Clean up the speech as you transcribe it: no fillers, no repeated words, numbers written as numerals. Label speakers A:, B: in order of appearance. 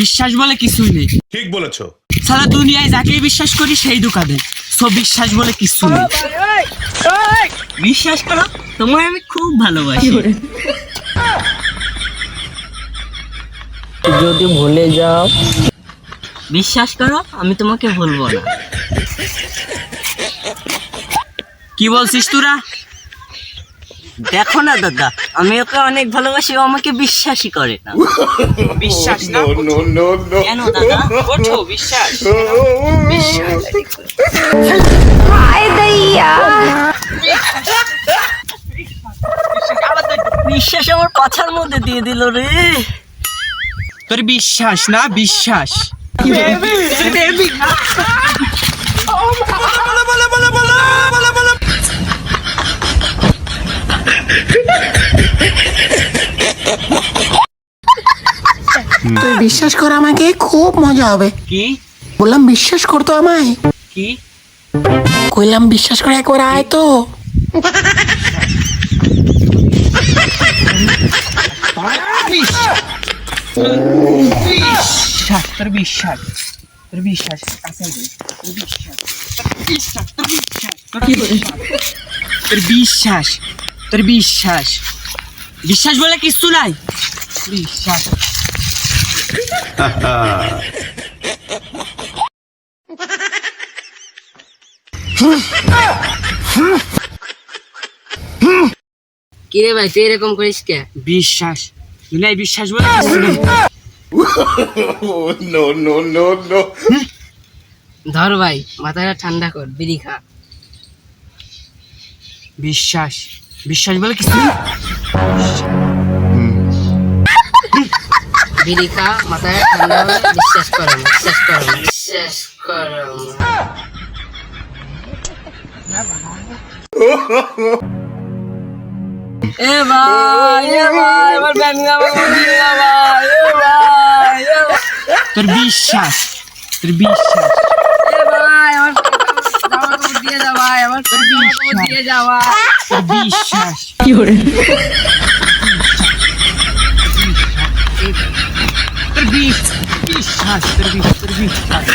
A: বিশ্বাস বলে কিছুই নেই।
B: ঠিক বলেছো।
A: সারা দুনিয়ায় যাকে বিশ্বাস করি সেই ধোঁকা দেয়। সব বিশ্বাস বলে কিছু নেই।
C: বিশ্বাস করো, তোমায় আমি খুব ভালোবাসি। যদি ভুলে যাও, বিশ্বাস করো আমি তোমাকে ভুলবো না।
A: কি বলছিস তোরা?
C: দেখো না দাদা, আমি ওকে অনেক ভালোবাসি, ও আমাকে বিশ্বাসই করে না।
A: বিশ্বাস না?
C: কেন দাদা?
A: ওঠো, বিশ্বাস।
C: বিশ্বাস আমার পাছার মধ্যে দিয়ে দিল রে।
A: তোর বিশ্বাস না, বিশ্বাস।
D: তুই বিশ্বাস কর, আমাকে খুব মজা হবে।
A: কি
D: বললাম বিশ্বাস করতো আমায়।
A: কি
D: কইলাম বিশ্বাস করে একবার আয় তো।
A: বিশ্বাস, তোর বিশ্বাস, তোর বিশ্বাস কাছে দে। তোর বিশ্বাস, তোর বিশ্বাস, তোর বিশ্বাস, তোর বিশ্বাস, তোর বিশ্বাস, বিশ্বাস বলে কিছু নাই। বিশ্বাস।
C: কি রে ভাই, তুই এরকম করিস কে?
A: বিশ্বাস নাই, বিশ্বাস বলে কিছু নেই।
C: ধর ভাই, মাথাটা ঠান্ডা কর, বিড়ি খা।
A: বিশ্বাস, বিশ্বাস বলে কিছু নেই।
C: বিড়ি খা, মাথাটা ঠান্ডা হবে, বিশ্বাস করো না, বিশ্বাস করো না, বিশ্বাস করো না। এ ভাই, আমার ব্যান গাওয়া ভাই,
A: তোর বিশ্বাস, তোর বিশ্বাস,
C: এ ভাই, আমার জামা কাপড় দিয়ে যা ভাই, আমার জামা কাপড় দিয়ে যা ভাই।
A: তোর বিশ্বাস। তোর বিশ্বাস, তোর বিশ্বাস।